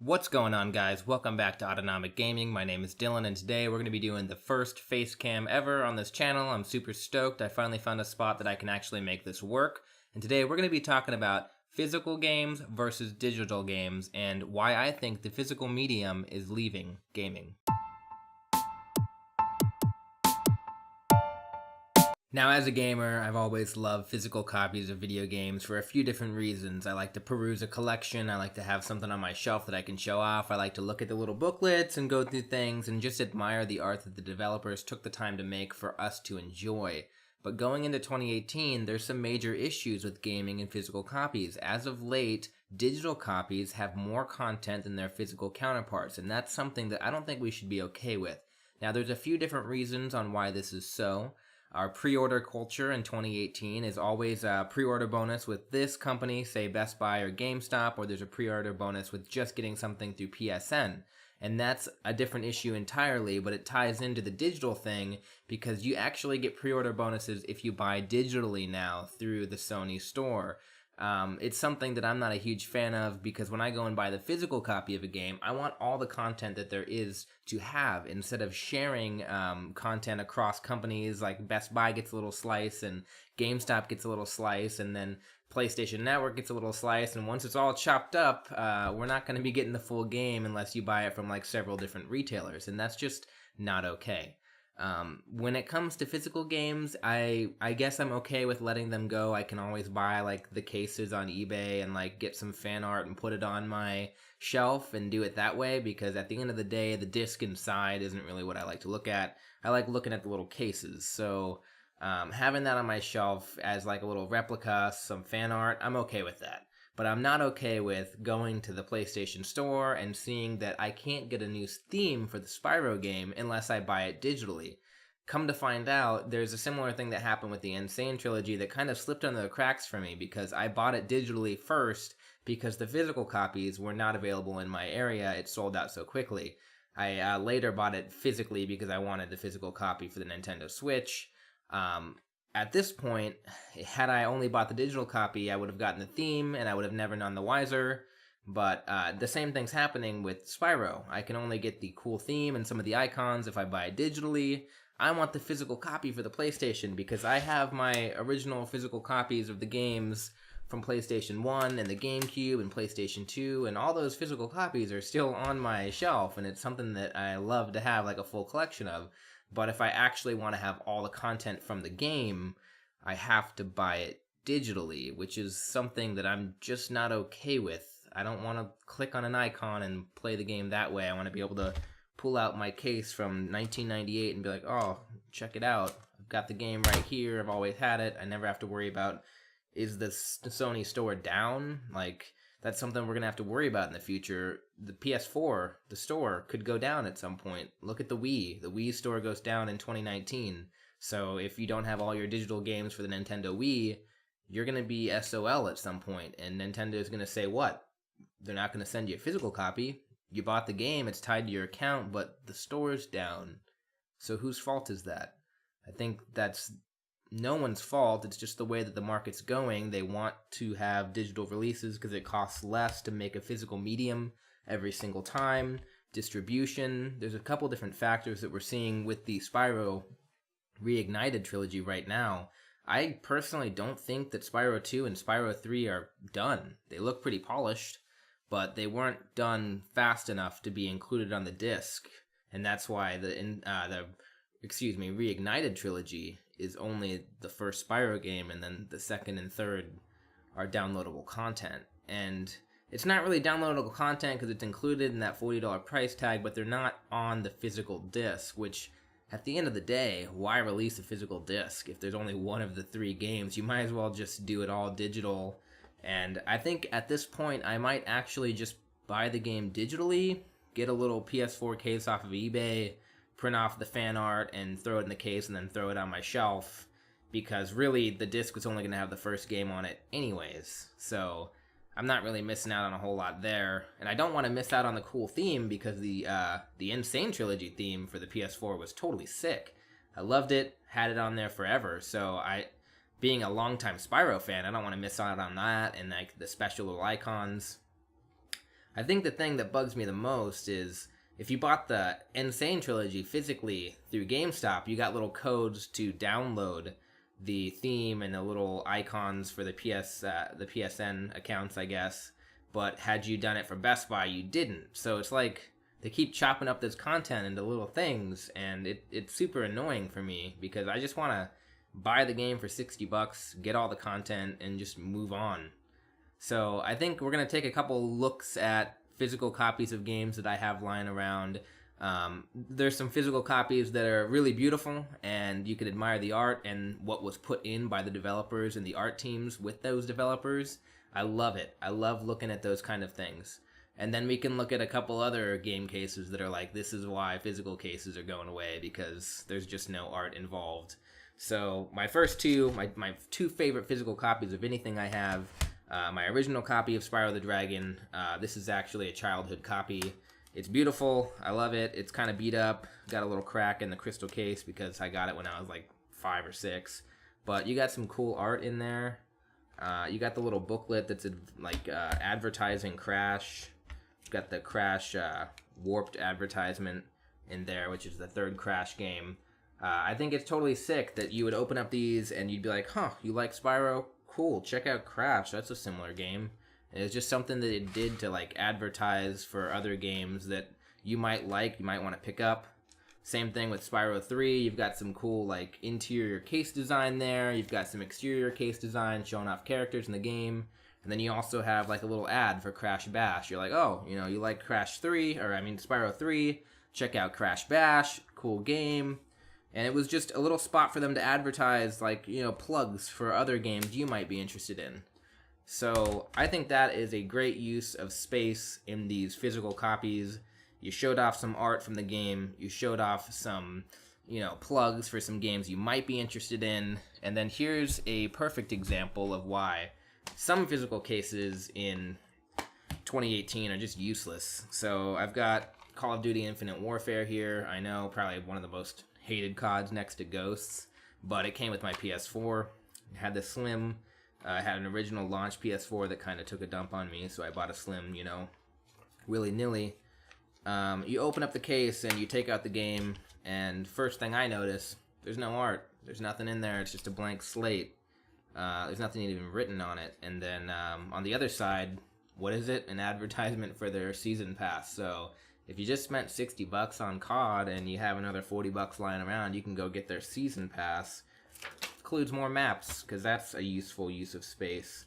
What's going on, guys? Welcome back to Autonomic Gaming. My name is Dylan, and today we're going to be doing the first face cam ever on this channel. I'm super stoked. I finally found a spot that I can actually make this work. And today we're going to be talking about physical games versus digital games and why I think the physical medium is leaving gaming. Now, as a gamer, I've always loved physical copies of video games for a few different reasons. I like to peruse a collection, I like to have something on my shelf that I can show off, I like to look at the little booklets and go through things and just admire the art that the developers took the time to make for us to enjoy. But going into 2018, there's some major issues with gaming and physical copies. As of late, digital copies have more content than their physical counterparts, and that's something that I don't think we should be okay with. Now, there's a few different reasons on why this is so. Our pre-order culture in 2018 is always a pre-order bonus with this company, say Best Buy or GameStop, or there's a pre-order bonus with just getting something through PSN. And that's a different issue entirely, but it ties into the digital thing because you actually get pre-order bonuses if you buy digitally now through the Sony store. It's something that I'm not a huge fan of because when I go and buy the physical copy of a game, I want all the content that there is to have instead of sharing content across companies. Like Best Buy gets a little slice and GameStop gets a little slice and then PlayStation Network gets a little slice, and once it's all chopped up, we're not going to be getting the full game unless you buy it from like several different retailers, and that's just not okay. When it comes to physical games, I guess I'm okay with letting them go. I can always buy like the cases on eBay and like get some fan art and put it on my shelf and do it that way because at the end of the day, the disc inside isn't really what I like to look at. I like looking at the little cases. So having that on my shelf as like a little replica, some fan art, I'm okay with that. But I'm not okay with going to the PlayStation Store and seeing that I can't get a new theme for the Spyro game unless I buy it digitally. Come to find out, there's a similar thing that happened with the N. Sane Trilogy that kind of slipped under the cracks for me because I bought it digitally first because the physical copies were not available in my area. It sold out so quickly. I later bought it physically because I wanted the physical copy for the Nintendo Switch. At this point, had I only bought the digital copy, I would have gotten the theme and I would have never none the wiser. But the same thing's happening with Spyro. I can only get the cool theme and some of the icons if I buy it digitally. I want the physical copy for the PlayStation because I have my original physical copies of the games from PlayStation 1 and the GameCube and PlayStation 2, and all those physical copies are still on my shelf, and it's something that I love to have like a full collection of. But if I actually want to have all the content from the game, I have to buy it digitally, which is something that I'm just not okay with. I don't want to click on an icon and play the game that way. I want to be able to pull out my case from 1998 and be like, oh, check it out. I've got the game right here. I've always had it. I never have to worry about, is the Sony store down? Like, that's something we're going to have to worry about in the future. The PS4, the store, could go down at some point. Look at the Wii. The Wii store goes down in 2019. So if you don't have all your digital games for the Nintendo Wii, you're going to be SOL at some point. And Nintendo is going to say, what? They're not going to send you a physical copy. You bought the game, it's tied to your account, but the store's down. So whose fault is that? I think that's no one's fault. It's just the way that the market's going. They want to have digital releases because it costs less to make a physical medium every single time. Distribution. There's a couple different factors that we're seeing with the Spyro Reignited trilogy right now. I personally don't think that Spyro 2 and Spyro 3 are done. They look pretty polished, but they weren't done fast enough to be included on the disc. And that's why the Reignited trilogy is only the first Spyro game, and then the second and third are downloadable content. And it's not really downloadable content because it's included in that $40 price tag, but they're not on the physical disc, which at the end of the day, why release a physical disc if there's only one of the three games? You might as well just do it all digital. And I think at this point, I might actually just buy the game digitally, get a little PS4 case off of eBay, print off the fan art and throw it in the case and then throw it on my shelf, because really the disc was only going to have the first game on it anyways. So I'm not really missing out on a whole lot there, and I don't want to miss out on the cool theme because the N. Sane Trilogy theme for the PS4 was totally sick. I loved it, had it on there forever. So being a longtime Spyro fan, I don't want to miss out on that and like the special little icons. I think the thing that bugs me the most is if you bought the Insane trilogy physically through GameStop, you got little codes to download the theme and the little icons for the the PSN accounts, I guess. But had you done it for Best Buy, you didn't. So it's like they keep chopping up this content into little things, and it's super annoying for me because I just want to buy the game for $60, get all the content, and just move on. So I think we're going to take a couple looks at physical copies of games that I have lying around. There's some physical copies that are really beautiful, and you can admire the art and what was put in by the developers and the art teams with those developers. I love it. I love looking at those kind of things. And then we can look at a couple other game cases that are like, this is why physical cases are going away, because there's just no art involved. So my first two, my two favorite physical copies of anything I have, my original copy of Spyro the Dragon. This is actually a childhood copy. It's beautiful. I love it. It's kind of beat up. Got a little crack in the crystal case because I got it when I was like 5 or 6. But you got some cool art in there. You got the little booklet that's advertising Crash. You got the Crash warped advertisement in there, which is the third Crash game. I think it's totally sick that you would open up these and you'd be like, huh, you like Spyro? Cool, check out Crash. That's a similar game. And it's just something that it did to like advertise for other games that you might like, you might want to pick up. Same thing with Spyro 3. You've got some cool like interior case design there. You've got some exterior case design showing off characters in the game. And then you also have like a little ad for Crash Bash. You're like, oh, you know, you like Spyro 3. Check out Crash Bash. Cool game. And it was just a little spot for them to advertise, like, you know, plugs for other games you might be interested in. So I think that is a great use of space in these physical copies. You showed off some art from the game. You showed off some, you know, plugs for some games you might be interested in. And then here's a perfect example of why some physical cases in 2018 are just useless. So I've got Call of Duty Infinite Warfare here. I know, probably one of the most hated CODs next to Ghosts, but it came with my PS4. It had the Slim. I had an original launch PS4 that kind of took a dump on me, so I bought a Slim, you know, willy-nilly. You open up the case and you take out the game, and first thing I notice, there's no art. There's nothing in there. It's just a blank slate. There's nothing even written on it. And then on the other side, what is it? An advertisement for their season pass. So if you just spent $60 on COD and you have another $40 lying around, you can go get their season pass. Includes more maps, because that's a useful use of space.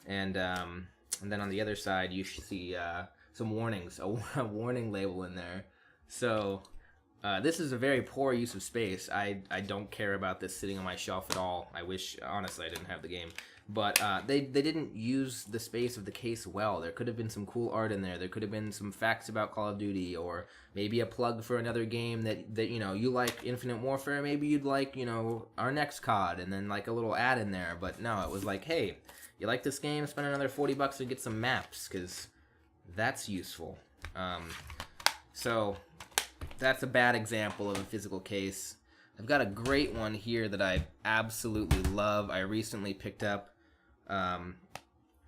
And then on the other side, you should see some warnings, a warning label in there. So this is a very poor use of space. I don't care about this sitting on my shelf at all. I wish, honestly, I didn't have the game. But they didn't use the space of the case well. There could have been some cool art in there. There could have been some facts about Call of Duty, or maybe a plug for another game that you know, you like Infinite Warfare. Maybe you'd like, you know, our next COD, and then like a little ad in there. But no, it was like, hey, you like this game? Spend another $40 to get some maps, because that's useful. So that's a bad example of a physical case. I've got a great one here that I absolutely love. I recently picked up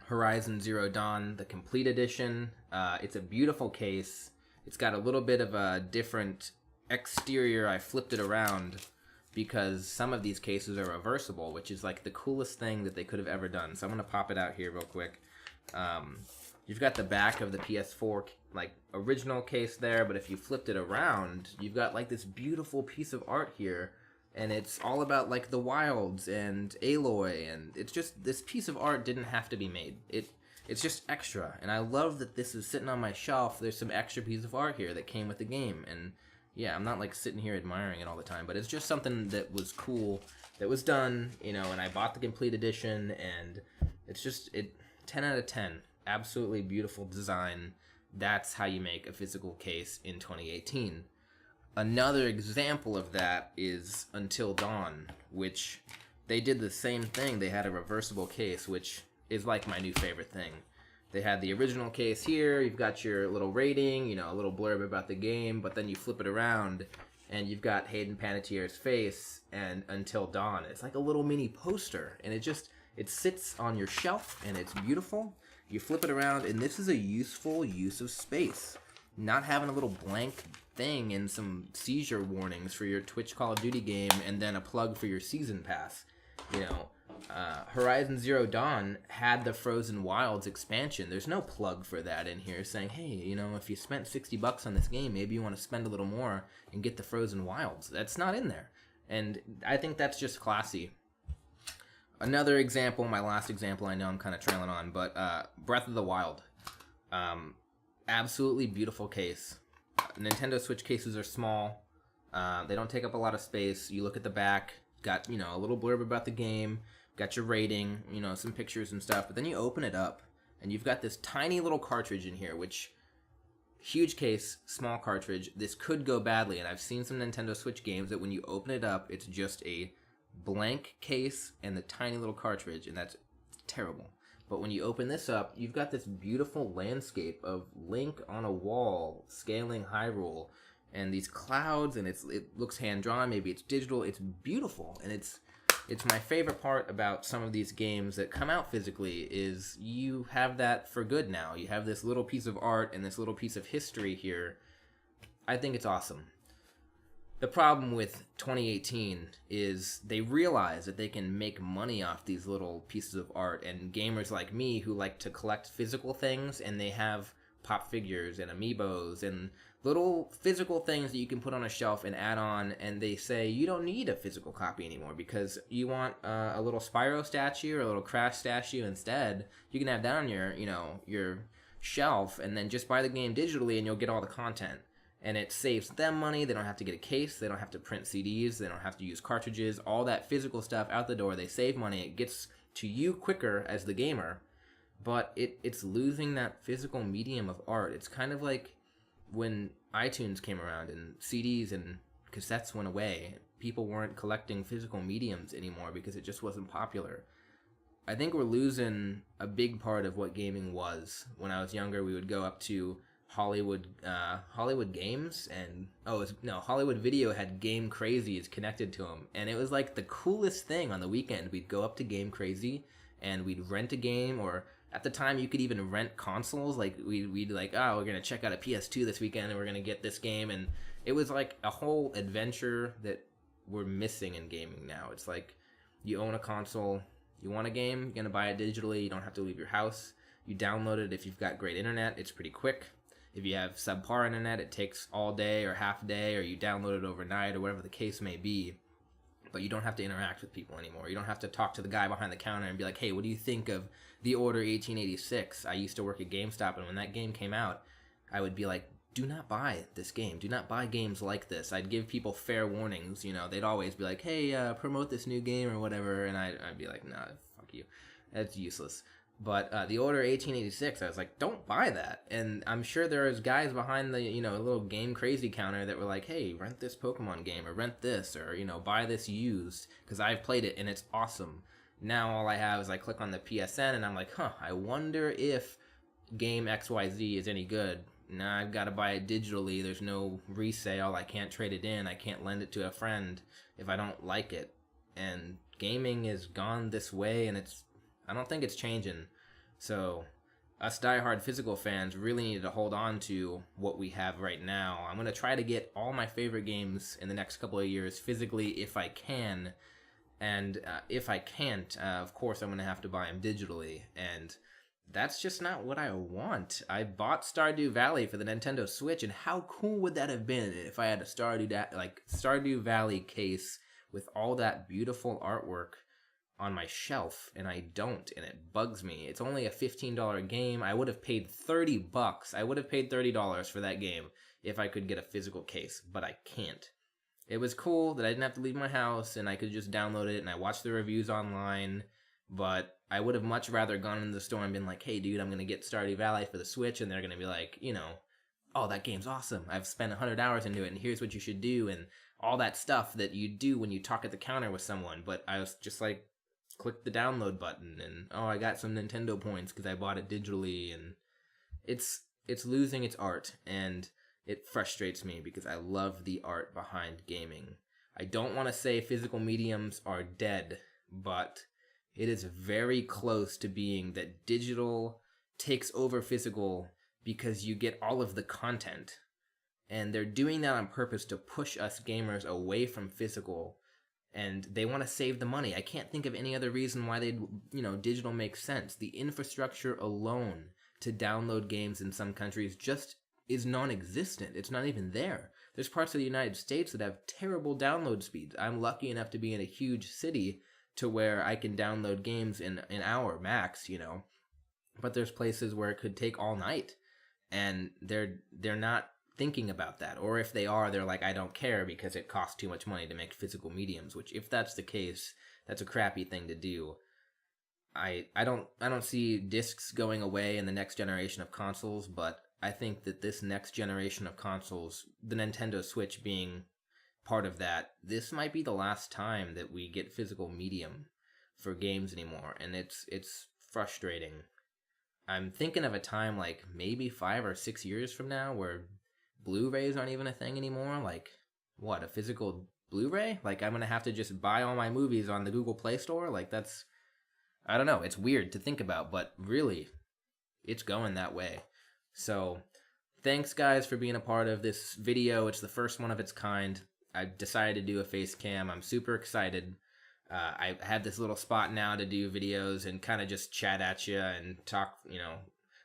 Horizon Zero Dawn, the complete edition. It's a beautiful case. It's got a little bit of a different exterior. I flipped it around because some of these cases are reversible, which is like the coolest thing that they could have ever done. So I'm going to pop it out here real quick. You've got the back of the PS4 like original case there, but if you flipped it around, you've got like this beautiful piece of art here. And it's all about like the wilds and Aloy, and it's just, this piece of art didn't have to be made. It's just extra, and I love that this is sitting on my shelf. There's some extra piece of art here that came with the game, and yeah, I'm not like sitting here admiring it all the time, but it's just something that was cool, that was done, you know, and I bought the complete edition, and it's just, 10 out of 10. Absolutely beautiful design. That's how you make a physical case in 2018. Another example of that is Until Dawn, which they did the same thing. They had a reversible case, which is like my new favorite thing. They had the original case here. You've got your little rating, you know, a little blurb about the game, but then you flip it around and you've got Hayden Panettiere's face and Until Dawn. It's like a little mini poster, and it sits on your shelf, and it's beautiful. You flip it around, and this is a useful use of space. Not having a little blank thing and some seizure warnings for your Twitch Call of Duty game, and then a plug for your season pass. You know, Horizon Zero Dawn had the Frozen Wilds expansion. There's no plug for that in here saying, hey, you know, if you spent $60 on this game, maybe you want to spend a little more and get the Frozen Wilds. That's not in there. And I think that's just classy. Another example, my last example, I know I'm kind of trailing on, but Breath of the Wild. Absolutely beautiful case. Nintendo Switch cases are small. They don't take up a lot of space. You look at the back, got, you know, a little blurb about the game, got your rating, you know, some pictures and stuff, but then you open it up, and you've got this tiny little cartridge in here, which, huge case, small cartridge, this could go badly, and I've seen some Nintendo Switch games that when you open it up, it's just a blank case and the tiny little cartridge, and that's terrible. But when you open this up, you've got this beautiful landscape of Link on a wall, scaling Hyrule, and these clouds, and it looks hand-drawn, maybe it's digital, it's beautiful, and it's my favorite part about some of these games that come out physically is you have that for good now. You have this little piece of art and this little piece of history here. I think it's awesome. The problem with 2018 is they realize that they can make money off these little pieces of art, and gamers like me who like to collect physical things, and they have pop figures and amiibos and little physical things that you can put on a shelf and add on, and they say you don't need a physical copy anymore because you want a little Spyro statue or a little Crash statue instead. You can have that on your shelf, and then just buy the game digitally and you'll get all the content. And it saves them money. They don't have to get a case. They don't have to print CDs. They don't have to use cartridges. All that physical stuff out the door. They save money. It gets to you quicker as the gamer. But it's losing that physical medium of art. It's kind of like when iTunes came around and CDs and cassettes went away. People weren't collecting physical mediums anymore because it just wasn't popular. I think we're losing a big part of what gaming was. When I was younger, we would go up to Hollywood Games, and Hollywood Video had Game Crazies connected to them, and it was like the coolest thing on the weekend. We'd go up to Game Crazy and we'd rent a game, or at the time you could even rent consoles. Like we'd like, oh, we're gonna check out a PS2 this weekend and we're gonna get this game, and it was like a whole adventure that we're missing in gaming now. It's like you own a console, you want a game, you're gonna buy it digitally, you don't have to leave your house, you download it. If you've got great internet, it's pretty quick. If you have subpar internet, it takes all day or half a day, or you download it overnight, or whatever the case may be. But you don't have to interact with people anymore. You don't have to talk to the guy behind the counter and be like, hey, what do you think of The Order 1886? I used to work at GameStop, and when that game came out, I would be like, do not buy this game. Do not buy games like this. I'd give people fair warnings. You know, they'd always be like, hey, promote this new game or whatever, and I'd be like, nah, fuck you. That's useless. But The Order 1886, I was like, don't buy that. And I'm sure there was guys behind the, little Game Crazy counter that were like, hey, rent this Pokemon game, or rent this, or, buy this used, because I've played it and it's awesome. Now all I have is I click on the PSN and I'm like, I wonder if game XYZ is any good. Nah, I've got to buy it digitally. There's no resale. I can't trade it in. I can't lend it to a friend if I don't like it. And gaming has gone this way, and I don't think it's changing. So us diehard physical fans really need to hold on to what we have right now. I'm going to try to get all my favorite games in the next couple of years physically if I can. And if I can't, of course I'm going to have to buy them digitally. And that's just not what I want. I bought Stardew Valley for the Nintendo Switch, and how cool would that have been if I had a Stardew Valley case with all that beautiful artwork on my shelf, and I don't, and it bugs me. It's only a $15 game. I would have paid $30. I would have paid $30 for that game if I could get a physical case, but I can't. It was cool that I didn't have to leave my house, and I could just download it, and I watched the reviews online, but I would have much rather gone into the store and been like, hey dude, I'm going to get Stardew Valley for the Switch, and they're going to be like, oh, that game's awesome. I've spent 100 hours into it, and here's what you should do, and all that stuff that you do when you talk at the counter with someone. But I was just like, click the download button, and I got some Nintendo points because I bought it digitally, and it's losing its art, and it frustrates me because I love the art behind gaming. I don't want to say physical mediums are dead, but it is very close to being that digital takes over physical because you get all of the content. And they're doing that on purpose to push us gamers away from physical, and they want to save the money. I can't think of any other reason why digital makes sense. The infrastructure alone to download games in some countries just is non-existent. It's not even there. There's parts of the United States that have terrible download speeds. I'm lucky enough to be in a huge city to where I can download games in an hour max, but there's places where it could take all night, and they're not thinking about that. Or if they are, they're like, I don't care because it costs too much money to make physical mediums, which, if that's the case, that's a crappy thing to do. I don't see discs going away in the next generation of consoles, but I think that this next generation of consoles, the Nintendo Switch being part of that, this might be the last time that we get physical medium for games anymore, and it's frustrating. I'm thinking of a time like maybe 5 or 6 years from now where Blu-rays aren't even a thing anymore. Like, what, a physical Blu-ray? Like, I'm gonna have to just buy all my movies on the Google Play Store? Like, that's, I don't know, it's weird to think about, but really, it's going that way. So, thanks guys for being a part of this video. It's the first one of its kind. I decided to do a face cam. I'm super excited. I have this little spot now to do videos and kind of just chat at you and talk,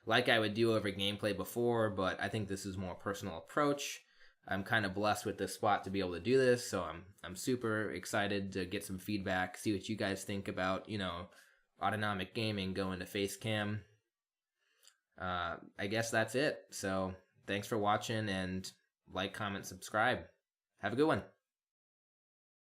like I would do over gameplay before, but I think this is a more personal approach. I'm kind of blessed with this spot to be able to do this, so I'm super excited to get some feedback, see what you guys think about, autonomic gaming going to face cam. I guess that's it. So thanks for watching, and like, comment, subscribe. Have a good one.